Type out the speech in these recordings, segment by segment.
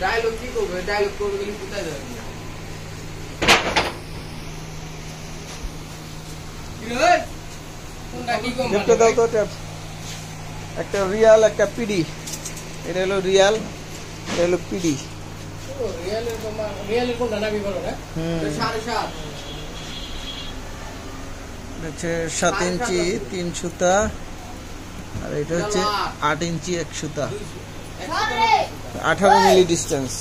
Dialogue কি করবে, dialogue করবে গেলে কোথায় যাবে? টেপটা দাও তো, টেপ। একটা রিয়াল, একটা পিডি। এটা হলো রিয়াল, এটা হলো পিডি। হচ্ছে 7 ইঞ্চি 3 সুতা, আর এটা হচ্ছে 8 ইঞ্চি 1 সুতা, 18 মিলি ডিস্টেন্স।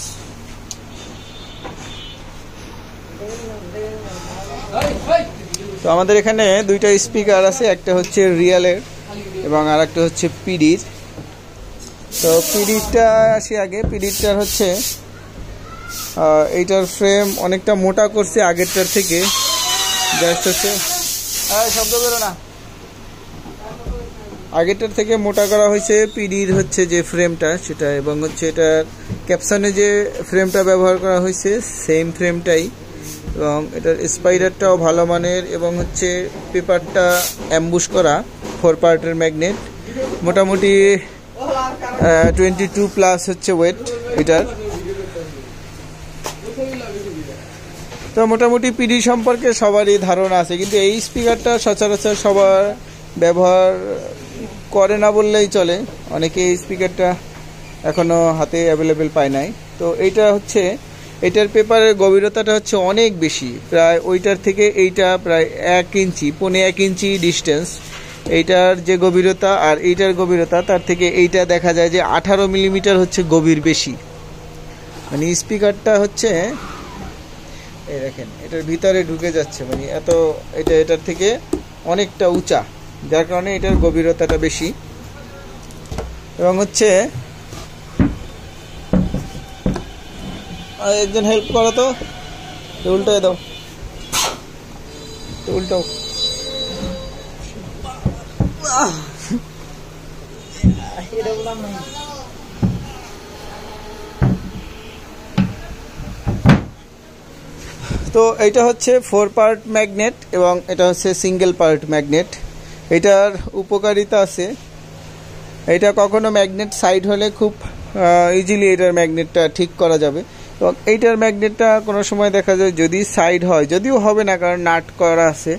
তো আমাদের এখানে দুইটা স্পিকার আছে, একটা হচ্ছে রিয়ালের এবং আর একটা হচ্ছে পিডির। তো পিডিরটা আসি আগে। পিডিরটার হচ্ছে এইটার ফ্রেম অনেকটা মোটা করছে আগেরটার থেকে। জাস্ট হচ্ছে শব্দ বেরো না, আগেরটার থেকে মোটা করা হয়েছে পিডির হচ্ছে যে ফ্রেমটা সেটা, এবং হচ্ছে এটার ক্যাপশনে যে ফ্রেমটা ব্যবহার করা হয়েছে সেম ফ্রেমটাই, এবং এটার স্পাইডারটাও ভালো মানের, এবং হচ্ছে পেপারটা অ্যাম্বুশ করা 4 পার্টের ম্যাগনেট। মোটামুটি 22 প্লাস হচ্ছে ওয়েট এটার। তো মোটামুটি পিডি সম্পর্কে সবারই ধারণা আছে, কিন্তু এই স্পিকারটা সচরাচর সবার ব্যবহার করে না বললেই চলে। অনেকে এই স্পিকারটা এখনো হাতে অ্যাভেলেবেল পায় নাই। তো এইটা হচ্ছে, এটার পেপারের গভীরতাটা হচ্ছে অনেক বেশি, প্রায় ওইটার থেকে এইটা প্রায় 1 ইঞ্চি, 1.25 ইঞ্চি ডিস্টেন্স। এইটার যে গভীরতা আর এইটার গভীরতা, তার থেকে এইটা দেখা যায় যে 18 মিলিমিটার হচ্ছে গভীর বেশি। মানে স্পিকারটা হচ্ছে এই দেখেন এটার ভিতরে ঢুকে যাচ্ছে, মানে এত, এটা এটার থেকে অনেকটা উঁচা, যার কারণে এটার গভীরতাটা বেশি। এবং হচ্ছে একজন হেল্প করো তো, উল্টায় দাও, উল্টাও। তো এটা হচ্ছে 4 পার্ট ম্যাগনেট এবং এটা হচ্ছে সিঙ্গেল পার্ট ম্যাগনেট। এটার উপকারিতা আছে, এটা কখনো ম্যাগনেট সাইড হলে খুব ইজিলি এটার ম্যাগনেটটা ঠিক করা যাবে। এবং এইটার ম্যাগনেটটা কোনো সময় দেখা যায় যদি সাইড হয়, যদিও হবে না কারণ নাট করা আছে,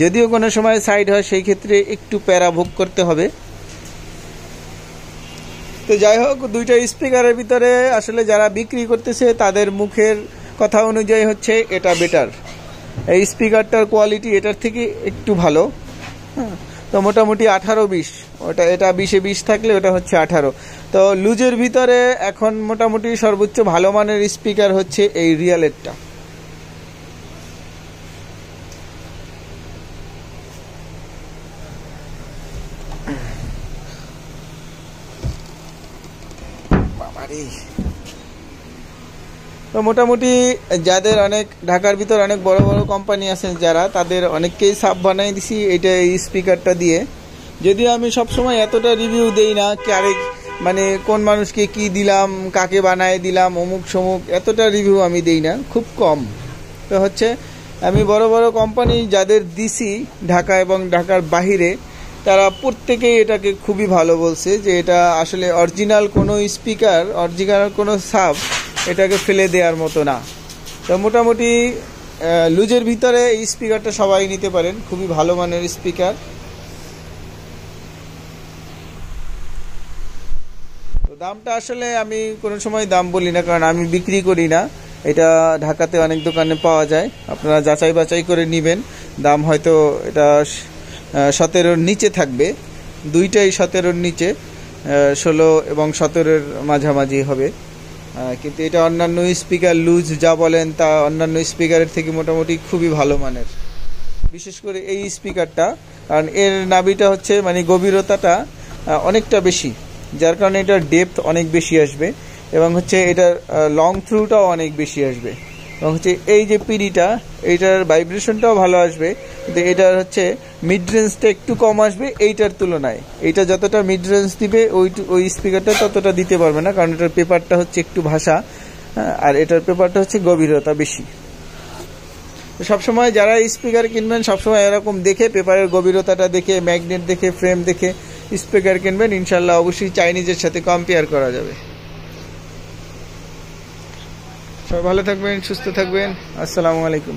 যদিও কোনো সময় সাইড হয় সেই ক্ষেত্রে একটু প্যারা ভোগ করতে হবে। তো যাই হোক, দুইটা স্পিকারের ভিতরে আসলে যারা বিক্রি করতেছে তাদের মুখের কথা অনুযায়ী হচ্ছে এটা বেটার, এই স্পিকারটার কোয়ালিটি এটার থেকে একটু ভালো। হ্যাঁ, তো মোটামুটি 18-20, ওটা এটা 20-20 থাকলে ওটা হচ্ছে 18। তো লুজের ভিতরে এখন মোটামুটি সর্বোচ্চ ভালো মানের স্পিকার হচ্ছে এই রিয়ালেরটা। তো মোটামুটি যাদের অনেক ঢাকার ভিতর অনেক বড় বড় কোম্পানি আছে যারা, তাদের অনেককেই সাব বানাই দিছি এটা এই স্পিকারটা দিয়ে। যদিও আমি সবসময় এতটা রিভিউ দেই না, আরেক মানে কোন মানুষকে কি দিলাম, কাকে বানায় দিলাম, অমুক সমুক, এতটা রিভিউ আমি দেই না, খুব কম। তো হচ্ছে আমি বড় বড় কোম্পানি যাদের দিছি ঢাকা এবং ঢাকার বাহিরে, তারা প্রত্যেকেই এটাকে খুবই ভালো বলছে যে এটা আসলে অরিজিনাল কোনো স্পিকার, অরিজিনাল কোনো সাব এটাকে ফেলে দেওয়ার মতো না। তো মোটামুটি লুজের ভিতরে এই স্পিকারটা সবাই নিতে পারেন, খুবই ভালো মানের স্পিকার। তো দামটা আসলে আমি কোনো সময় দাম বলি না, কারণ আমি বিক্রি করি না, এটা ঢাকাতে অনেক দোকানে পাওয়া যায়, আপনারা যাচাই বাছাই করে নেবেন। দাম হয়তো এটা 17-র নিচে থাকবে, দুইটাই 17-র নিচে, 16 এবং 17-র মাঝামাঝি হবে। কিন্তু এটা অন্যান্য স্পিকার লুজ যা বলেন তা অন্যান্য স্পিকারের থেকে মোটামুটি খুবই ভালো মানের, বিশেষ করে এই স্পিকারটা, কারণ এর নাভিটা হচ্ছে মানে গভীরতাটা অনেকটা বেশি, যার কারণে এটার ডেপথ অনেক বেশি আসবে, এবং হচ্ছে এটার লং থ্রুটাও অনেক বেশি আসবে, এবং হচ্ছে এই যে পিডিটা এইটার ভাইব্রেশনটাও ভালো আসবে, কিন্তু এটার হচ্ছে মিড রেঞ্জটা একটু কম আসবে এইটার তুলনায়। এইটা যতটা মিড রেঞ্জ দিবে ওই স্পিকারটা ততটা দিতে পারবে না, কারণ এটার পেপারটা হচ্ছে একটু ভাষা, আর এটার পেপারটা হচ্ছে গভীরতা বেশি। সবসময় যারা স্পিকার কিনবেন সবসময় এরকম দেখে, পেপারের গভীরতাটা দেখে, ম্যাগনেট দেখে, ফ্রেম দেখে স্পিকার কিনবেন, ইনশাল্লাহ অবশ্যই চাইনিজের সাথে কম্পেয়ার করা যাবে। সবাই ভালো থাকবেন, সুস্থ থাকবেন। আসসালামু আলাইকুম।